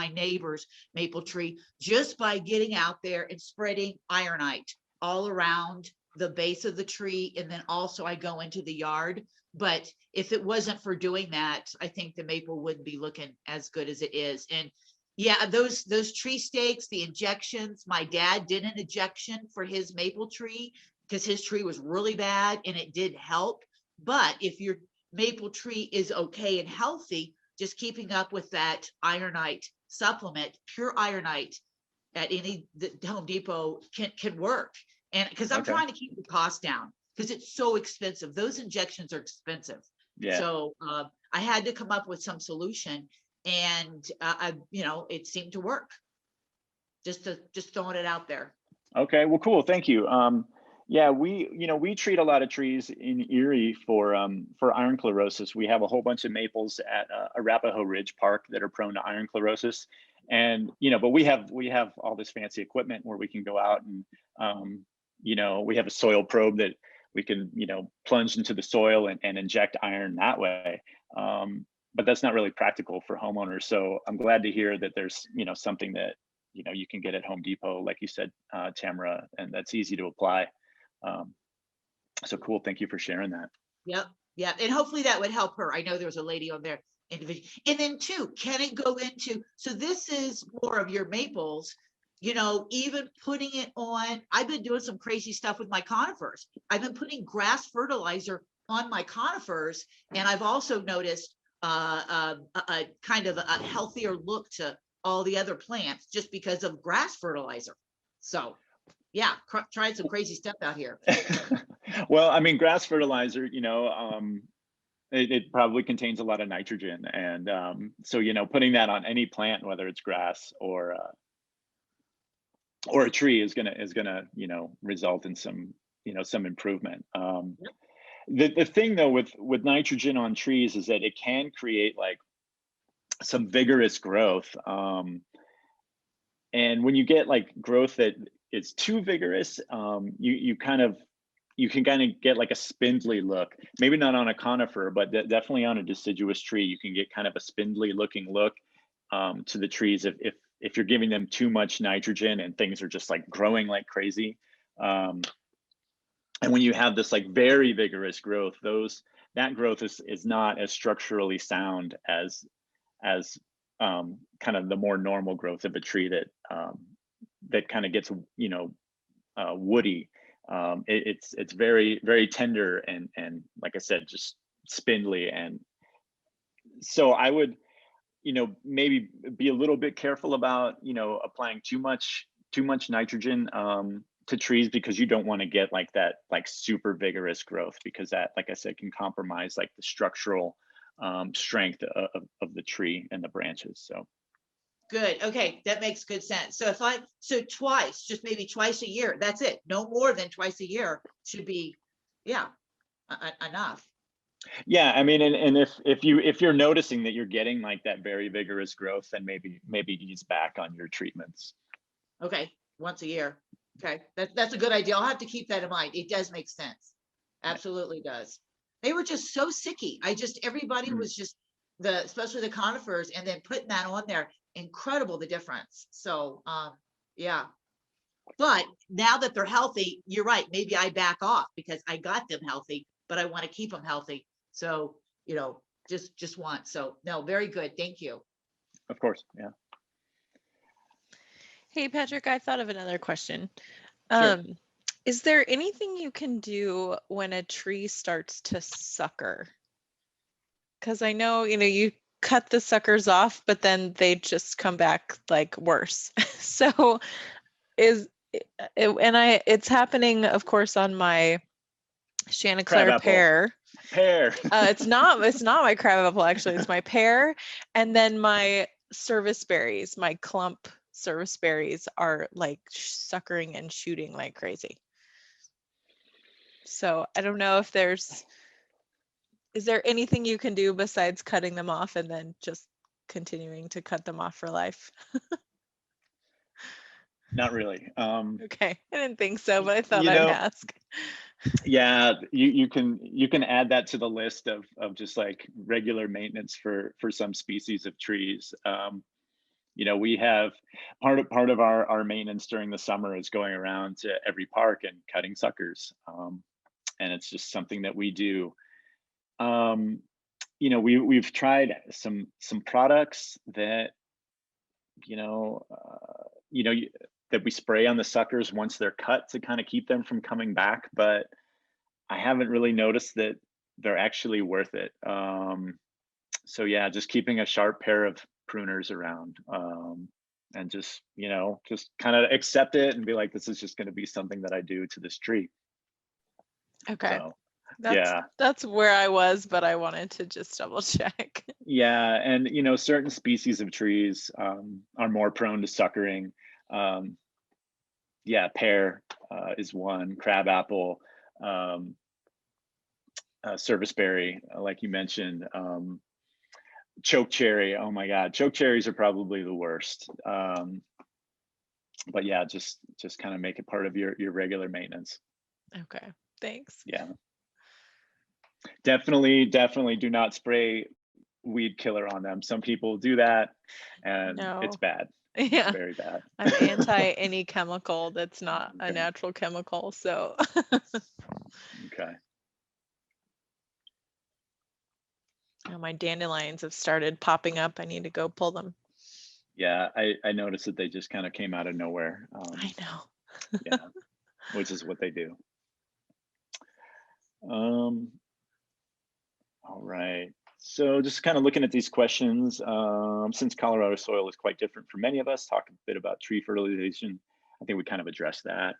S3: neighbor's maple tree, just by getting out there and spreading Ironite all around the base of the tree. And then also I go into the yard. But if it wasn't for doing that, I think the maple wouldn't be looking as good as it is. And yeah, those tree stakes, the injections, my dad did an injection for his maple tree because his tree was really bad and it did help. But if you're maple tree is okay and healthy, just keeping up with that Ironite supplement, pure Ironite at the Home Depot can work. And because I'm
S2: Okay.
S3: trying to keep the cost down because it's so expensive. Those injections are expensive.
S2: Yeah.
S3: So I had to come up with some solution, and it seemed to work. Just throwing it out there.
S2: Okay, well, cool. Thank you. Yeah, we treat a lot of trees in Erie for iron chlorosis. We have a whole bunch of maples at Arapahoe Ridge Park that are prone to iron chlorosis, and but we have all this fancy equipment where we can go out and we have a soil probe that we can plunge into the soil and inject iron that way. But that's not really practical for homeowners. So I'm glad to hear that there's something that you can get at Home Depot, like you said, Tamara, and that's easy to apply. So cool. Thank you for sharing that.
S3: Yep. Yeah. And hopefully that would help her. I know there was a lady on there individual. And then too, can it go into, so this is more of your maples, even putting it on, I've been doing some crazy stuff with my conifers. I've been putting grass fertilizer on my conifers. And I've also noticed a kind of a healthier look to all the other plants just because of grass fertilizer. So yeah, tried some crazy stuff out here.
S2: Well, I mean, grass fertilizer, it probably contains a lot of nitrogen, and so putting that on any plant, whether it's grass or a tree, is gonna result in some improvement. The thing though with nitrogen on trees is that it can create like some vigorous growth, and when you get like growth that is too vigorous, you can kind of get like a spindly look. Maybe not on a conifer, but definitely on a deciduous tree, you can get kind of a spindly looking look to the trees if you're giving them too much nitrogen and things are just like growing like crazy. And when you have this like very vigorous growth, that growth is not as structurally sound as kind of the more normal growth of a tree that kind of gets woody. It's very, very tender and like I said, just spindly. And so I would maybe be a little bit careful about applying too much nitrogen to trees, because you don't want to get like that like super vigorous growth, because that, like I said, can compromise like the structural strength of the tree and the branches. So
S3: good. Okay, that makes good sense. So twice, just maybe twice a year, that's it. No more than twice a year should be, enough.
S2: Yeah, I mean, and if you're noticing that you're getting like that very vigorous growth, then maybe ease back on your treatments.
S3: Okay, once a year. Okay, that's a good idea. I'll have to keep that in mind. It does make sense. Absolutely does. They were just so sicky. Everybody was just especially the conifers, and then putting that on there, incredible the difference. So yeah. But now that they're healthy, you're right. Maybe I back off because I got them healthy, but I want to keep them healthy. So, just want, so no, very good. Thank you.
S2: Of course. Yeah.
S1: Hey, Patrick, I thought of another question.
S3: Sure.
S1: Is there anything you can do when a tree starts to sucker? Because I know, you cut the suckers off, but then they just come back like worse. So it's happening, of course, on my Chanticleer pear. It's not my crabapple, actually. It's my pear, and then my service berries, my clump service berries are like suckering and shooting like crazy. So I don't know if is there anything you can do besides cutting them off and then just continuing to cut them off for life?
S2: Not really.
S1: Okay, I didn't think so, but I thought I'd ask.
S2: Yeah, you can add that to the list of just like regular maintenance for some species of trees. We have part of our maintenance during the summer is going around to every park and cutting suckers, and it's just something that we do. We've tried some products that that we spray on the suckers once they're cut to kind of keep them from coming back, but I haven't really noticed that they're actually worth it. So yeah, just keeping a sharp pair of pruners around, and just, just kind of accept it and be like, this is just going to be something that I do to this tree.
S1: Okay.
S2: So
S1: That's
S2: yeah.
S1: that's where I was, but I wanted to just double check.
S2: Yeah, and certain species of trees are more prone to suckering. Um, yeah, pear is one, crabapple, um, serviceberry, like you mentioned, choke cherry. Oh my God, choke cherries are probably the worst. But yeah, just kind of make it part of your regular maintenance.
S1: Okay, thanks.
S2: Yeah, definitely do not spray weed killer on them. Some people do that, and it's
S1: No.
S2: bad.
S1: Yeah.
S2: Very bad.
S1: I'm anti any chemical that's not a
S2: Okay.
S1: natural chemical, so
S2: Okay.
S1: my dandelions have started popping up. I need to go pull them.
S2: Yeah, I noticed that they just kind of came out of nowhere.
S1: I know.
S2: Yeah, which is what they do. All right. So just kind of looking at these questions, since Colorado soil is quite different for many of us, talk a bit about tree fertilization. I think we kind of addressed that.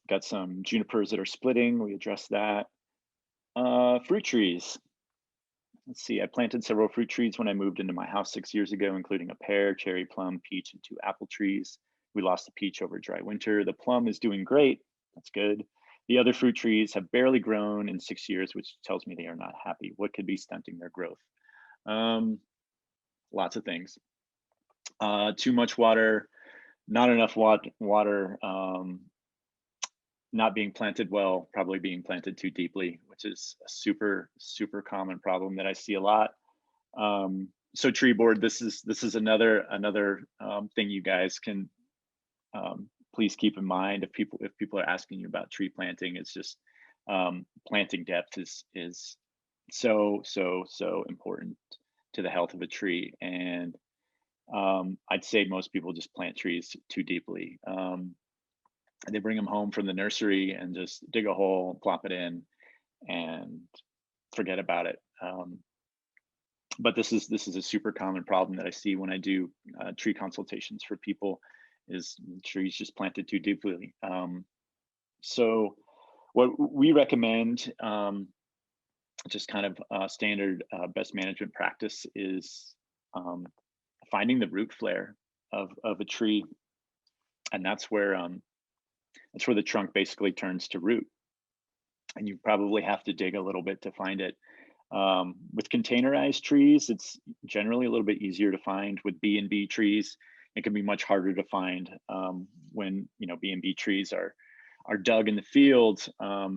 S2: Got some junipers that are splitting. We addressed that. Fruit trees. Let's see, I planted several fruit trees when I moved into my house 6 years ago, including a pear, cherry, plum, peach, and 2 apple trees. We lost the peach over dry winter. The plum is doing great. That's good. The other fruit trees have barely grown in 6 years, which tells me they are not happy. What could be stunting their growth? Lots of things. Too much water, not enough water, not being planted well, probably being planted too deeply, which is a super common problem that I see a lot. So tree board, this is another thing you guys can please keep in mind if people are asking you about tree planting. It's just planting depth is so important to the health of a tree, and I'd say most people just plant trees too deeply. They bring them home from the nursery and just dig a hole, plop it in, and forget about it. But this is a super common problem that I see when I do tree consultations for people, is trees just planted too deeply. So what we recommend, just kind of standard best management practice, is finding the root flare of a tree, and that's where the trunk basically turns to root, and you probably have to dig a little bit to find it. With containerized trees, it's generally a little bit easier to find. With B&B trees, it can be much harder to find. When B&B trees are dug in the field, a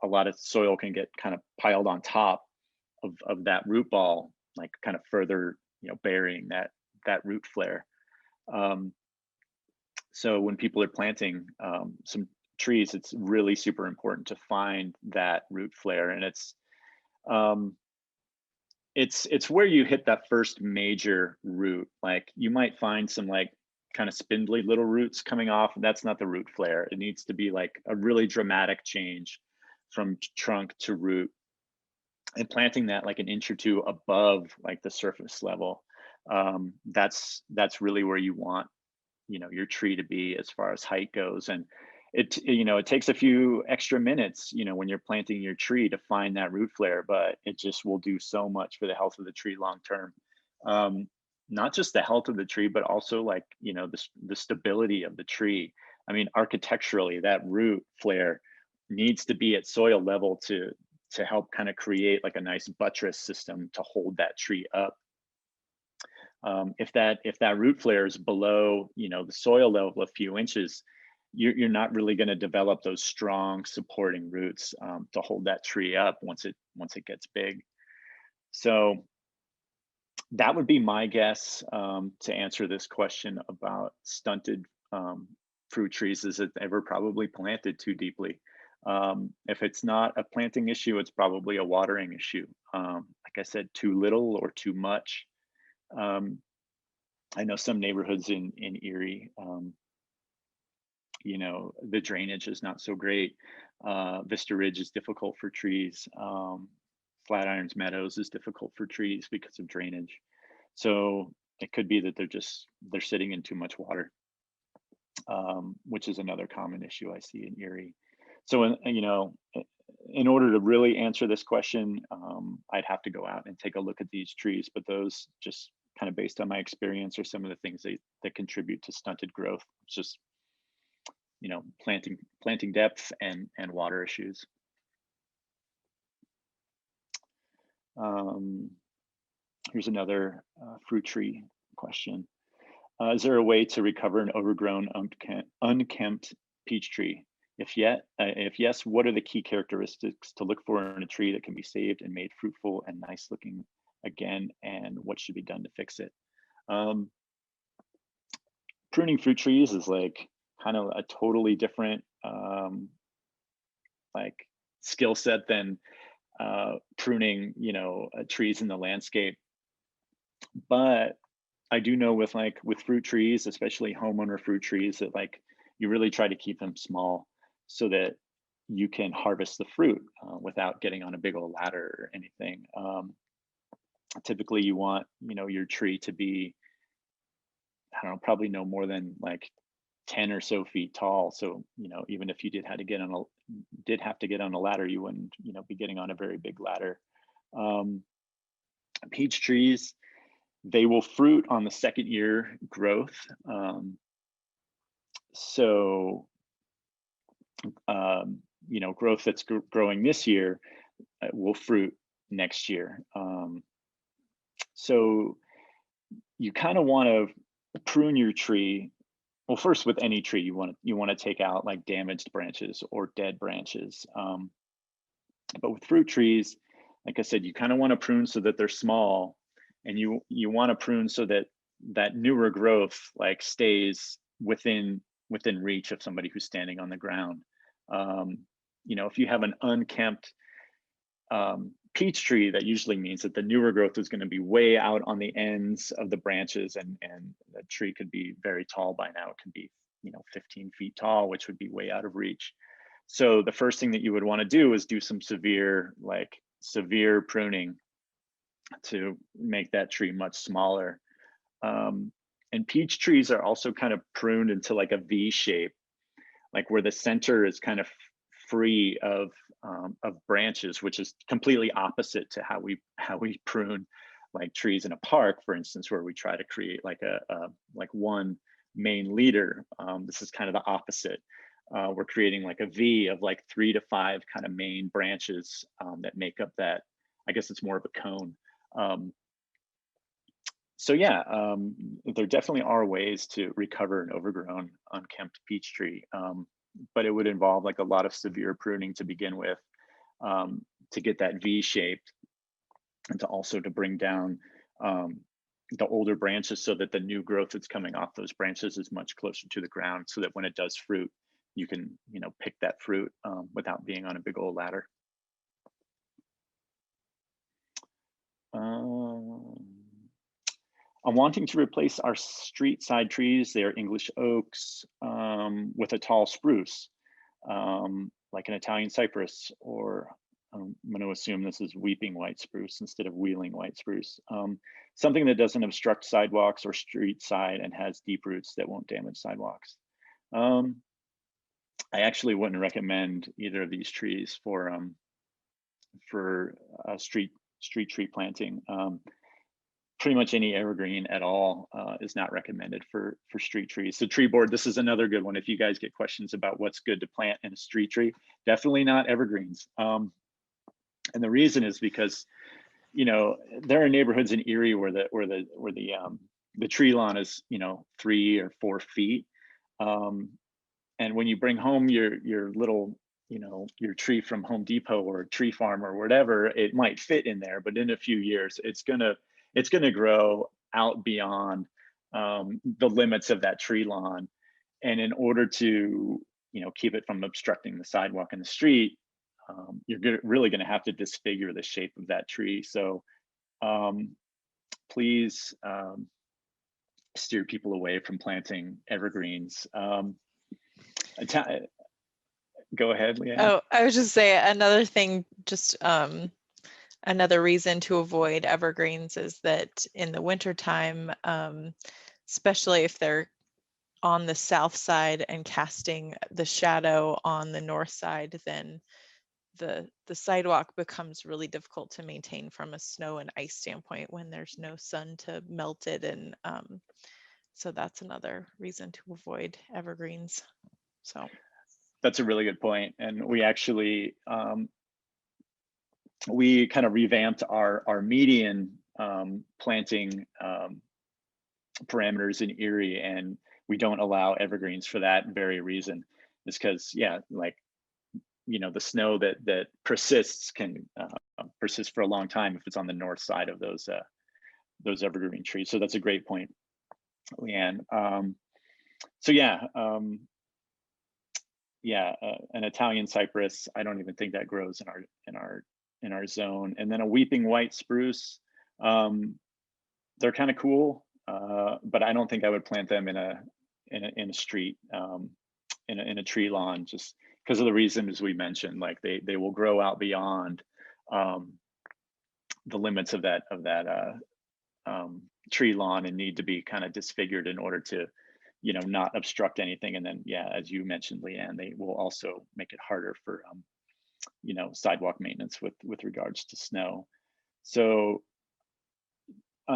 S2: lot of soil can get kind of piled on top of that root ball, like kind of further burying that root flare. So when people are planting some trees, it's really super important to find that root flare, and it's where you hit that first major root. Like you might find some like kind of spindly little roots coming off. That's not the root flare. It needs to be like a really dramatic change from trunk to root, and planting that like an inch or two above like the surface level. That's really where you want your tree to be as far as height goes. And it takes a few extra minutes when you're planting your tree to find that root flare, but it just will do so much for the health of the tree long term. Not just the health of the tree, but also like the stability of the tree. I mean, architecturally, that root flare needs to be at soil level to help kind of create like a nice buttress system to hold that tree up. If that root flare is below the soil level a few inches, you're not really going to develop those strong supporting roots to hold that tree up once it gets big. So that would be my guess to answer this question about stunted fruit trees, is that they were probably planted too deeply. If it's not a planting issue, it's probably a watering issue. Like I said, too little or too much. I know some neighborhoods in Erie you know, the drainage is not so great. Vista Ridge is difficult for trees. Flatirons Meadows is difficult for trees because of drainage. So it could be that they're sitting in too much water, which is another common issue I see in Erie. So, you know, in order to really answer this question, I'd have to go out and take a look at these trees, but those, just kind of based on my experience, are some of the things that contribute to stunted growth. It's just, you know, planting depth and water issues. Here's another fruit tree question. Is there a way to recover an overgrown, unkempt peach tree? If yes, what are the key characteristics to look for in a tree that can be saved and made fruitful and nice looking again, and what should be done to fix it? Pruning fruit trees is like kind of a totally different like skill set than pruning, you know, trees in the landscape. But I do know with fruit trees, especially homeowner fruit trees, that like you really try to keep them small so that you can harvest the fruit without getting on a big old ladder or anything. Typically you want, you know, your tree to be, I don't know, probably no more than like 10 or so feet tall. So, you know, even if you did have to get on a ladder, you wouldn't, you know, be getting on a very big ladder. Peach trees, they will fruit on the second year growth. You know, growth that's growing this year will fruit next year. So you kind of want to prune your tree. Well, first, with any tree, you want to take out like damaged branches or dead branches. But with fruit trees, like I said, you kind of want to prune so that they're small, and you want to prune so that that newer growth like stays within reach of somebody who's standing on the ground. You know, if you have an unkempt peach tree, that usually means that the newer growth is going to be way out on the ends of the branches, and the tree could be very tall by now. It could be, you know, 15 feet tall, which would be way out of reach. So the first thing that you would want to do is do some severe pruning to make that tree much smaller. And peach trees are also kind of pruned into like a V shape, like where the center is kind of free of branches, which is completely opposite to how we prune like trees in a park, for instance, where we try to create like like one main leader. This is kind of the opposite. We're creating like a V of like 3 to 5 kind of main branches that make up that. I guess it's more of a cone. So yeah, there definitely are ways to recover an overgrown, unkempt peach tree, but it would involve like a lot of severe pruning to begin with, to get that V shaped, and to also to bring down the older branches so that the new growth that's coming off those branches is much closer to the ground, so that when it does fruit, you can, you know, pick that fruit without being on a big old ladder. I'm wanting to replace our street side trees. They are English oaks with a tall spruce, like an Italian cypress, or I'm going to assume this is weeping white spruce instead of wheeling white spruce. Something that doesn't obstruct sidewalks or street side and has deep roots that won't damage sidewalks. I actually wouldn't recommend either of these trees for street tree planting. Pretty much any evergreen at all is not recommended for street trees. So tree board, this is another good one. If you guys get questions about what's good to plant in a street tree, definitely not evergreens. And the reason is because, you know, there are neighborhoods in Erie where the tree lawn is, you know, 3 or 4 feet. And when you bring home your little, you know, your tree from Home Depot or Tree Farm or whatever, it might fit in there, but in a few years, it's gonna grow out beyond the limits of that tree lawn. And in order to, you know, keep it from obstructing the sidewalk and the street, you're really gonna have to disfigure the shape of that tree. So please steer people away from planting evergreens. Go ahead, Leanne.
S1: Oh, I was just saying another thing, just another reason to avoid evergreens is that in the wintertime, especially if they're on the south side and casting the shadow on the north side, then the sidewalk becomes really difficult to maintain from a snow and ice standpoint when there's no sun to melt it. And so that's another reason to avoid evergreens. So
S2: that's a really good point. And we actually, we kind of revamped our median planting parameters in Erie, and we don't allow evergreens for that very reason. Is because, yeah, like, you know, the snow that persists can persist for a long time if it's on the north side of those evergreen trees. So that's a great point, Leanne. So yeah, an Italian cypress, I don't even think that grows in our zone. And then a weeping white spruce, they're kind of cool, but I don't think I would plant them in a street, in a tree lawn, just because of the reasons we mentioned. Like they will grow out beyond the limits of that tree lawn and need to be kind of disfigured in order to, you know, not obstruct anything. And then, yeah, as you mentioned, Leanne, they will also make it harder for you know, sidewalk maintenance with regards to snow. So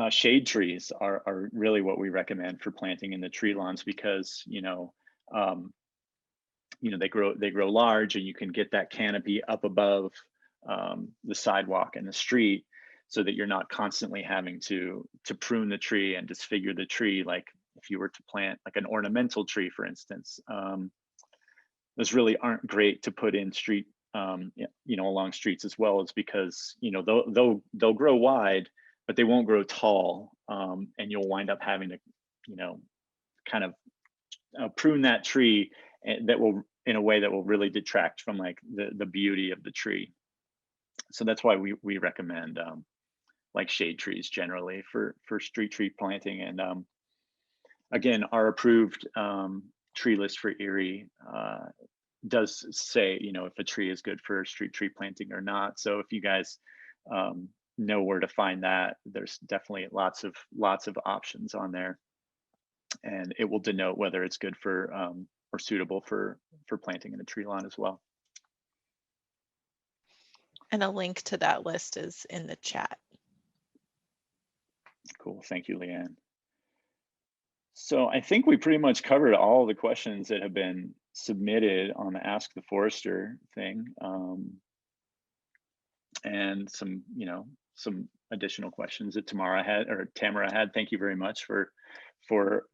S2: shade trees are really what we recommend for planting in the tree lawns, because you know, they grow large, and you can get that canopy up above the sidewalk and the street, so that you're not constantly having to prune the tree and disfigure the tree. Like if you were to plant like an ornamental tree, for instance, those really aren't great to put in street, you know, along streets as well. Is because, you know, they'll grow wide, but they won't grow tall, and you'll wind up having to, you know, kind of prune that tree, and that will, in a way that will really detract from like the beauty of the tree. So that's why we recommend like shade trees generally for street tree planting. And again, our approved tree list for Erie does say, you know, if a tree is good for street tree planting or not. So if you guys know where to find that, there's definitely lots of options on there, and it will denote whether it's good for or suitable for planting in a tree lawn as well.
S1: and a link to that list is in the chat.
S2: Cool, thank you, Leanne. So I think we pretty much covered all the questions that have been submitted on the Ask the Forester thing, and some, you know, some additional questions that Tamara had. Thank you very much for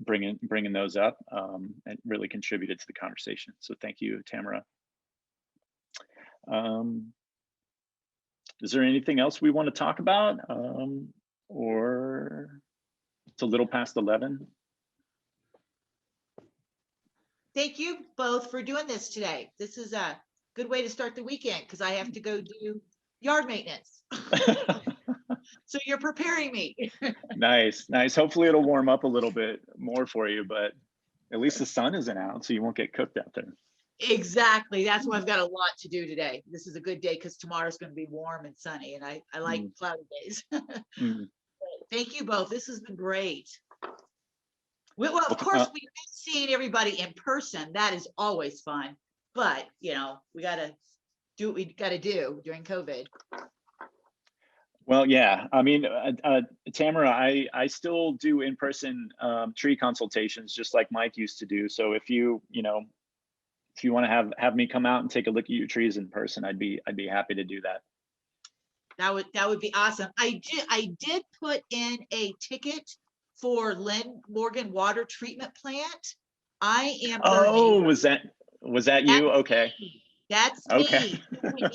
S2: bringing those up, and really contributed to the conversation. So thank you, Tamara. Is there anything else we want to talk about, or it's a little past 11?
S3: Thank you both for doing this today. This is a good way to start the weekend, because I have to go do yard maintenance. So you're preparing me.
S2: Nice. Hopefully it'll warm up a little bit more for you, but at least the sun isn't out, so you won't get cooked out there.
S3: Exactly. That's why I've got a lot to do today. This is a good day because tomorrow's going to be warm and sunny, and I like cloudy days. Thank you both. This has been great. Well, of course, we miss seeing everybody in person. That is always fun. But, you know, we got to do what we got to do during COVID.
S2: Well, yeah. I mean, Tamara, I still do in-person tree consultations, just like Mike used to do. So if you want to have me come out and take a look at your trees in person, I'd be happy to do that.
S3: That would be awesome. I did put in a ticket for Lynn Morgan water treatment plant. I am.
S2: Oh, was that you? Okay.
S3: That's
S2: okay.
S3: Me. When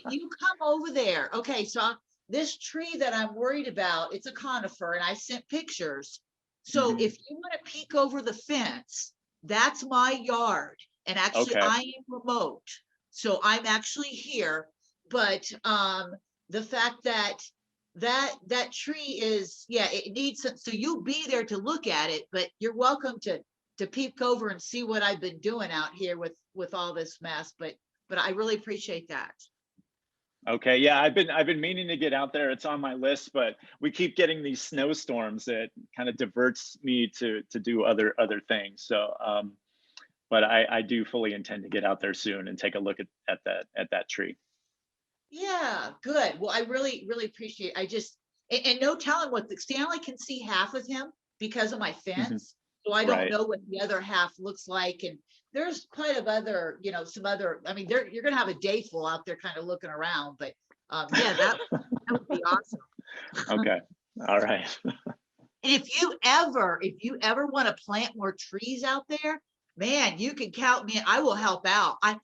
S3: you come over there. Okay, so this tree that I'm worried about, it's a conifer, and I sent pictures. So if you want to peek over the fence, that's my yard. And actually, I am remote, so I'm actually here. But the fact that tree is, yeah, it needs some, so you'll be there to look at it. But you're welcome to to peek over and see what I've been doing out here with all this mess, but I really appreciate that.
S2: Okay, yeah, I've been meaning to get out there. It's on my list, but we keep getting these snowstorms that kind of diverts me to do other things. So, but I do fully intend to get out there soon and take a look at that tree.
S3: Yeah, good. Well, I really appreciate. I just and no telling what Stanley can see half of him because of my fence, so I don't
S2: Right.
S3: know what the other half looks like. And there's quite a other, some other. I mean, you're gonna have a day full out there, kind of looking around. But yeah, that would be awesome.
S2: Okay. All right.
S3: And if you ever want to plant more trees out there, man, you can count me. I will help out. I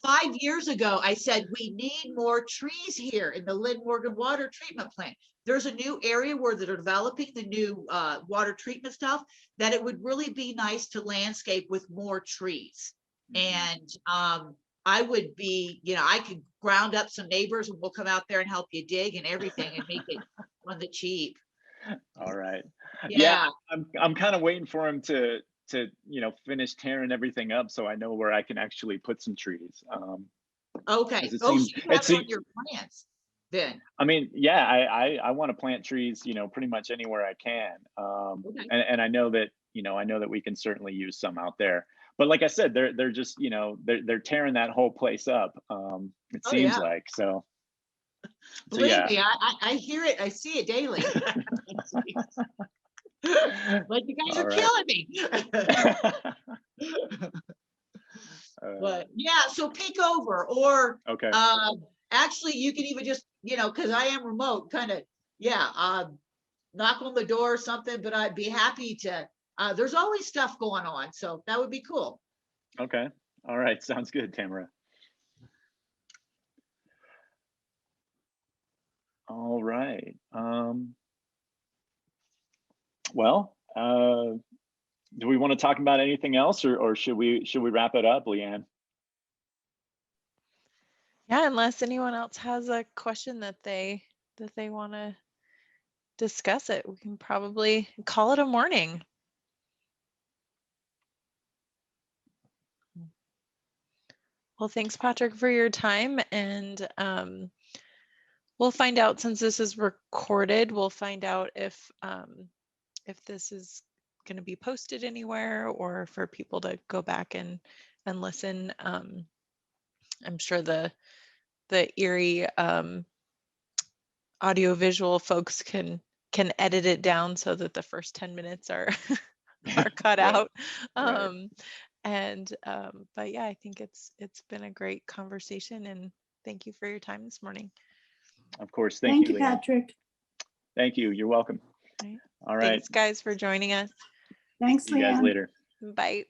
S3: 5 years ago, I said, we need more trees here in the Lynn Morgan water treatment plant. There's a new area where they're developing the new water treatment stuff, that it would really be nice to landscape with more trees. And I would be, I could ground up some neighbors and we'll come out there and help you dig and everything and make it on the cheap.
S2: All right.
S3: Yeah.
S2: I'm kind of waiting for him to finish tearing everything up so I know where I can actually put some trees.
S3: Okay.
S2: It
S3: So
S2: seems-
S3: you
S2: it
S3: have it on
S2: seems-
S3: your plans then.
S2: I mean, yeah, I want to plant trees, pretty much anywhere I can.
S3: Okay.
S2: And I know that, we can certainly use some out there. But like I said, they're just, they're tearing that whole place up. It
S3: Oh,
S2: seems
S3: yeah.
S2: like so.
S3: Believe
S2: yeah.
S3: me, I hear it. I see it daily. Like, you guys
S2: All
S3: are
S2: right.
S3: killing me. But yeah, so peek over, or
S2: Okay.
S3: actually you can even just, because I am remote, kind of, knock on the door or something, but I'd be happy to. There's always stuff going on, so that would be cool.
S2: Okay. All right. Sounds good, Tamara. All right. Well, do we want to talk about anything else, or should we wrap it up, Leanne?
S1: Yeah, unless anyone else has a question that they want to discuss it, we can probably call it a morning. Well, thanks, Patrick, for your time, and we'll find out, since this is recorded, we'll find out if this is going to be posted anywhere, or for people to go back and listen. I'm sure the Erie audiovisual folks can edit it down so that the first 10 minutes are are cut
S2: Right.
S1: out.
S2: Right.
S1: But yeah, I think it's been a great conversation, and thank you for your time this morning.
S2: Of course.
S4: Thank you,
S2: Leanne.
S4: Patrick.
S2: Thank you. You're welcome.
S1: Right.
S2: All right.
S1: Thanks, guys, for joining us.
S4: Thanks,
S2: See you guys
S4: Leanne.
S2: later.
S1: Bye.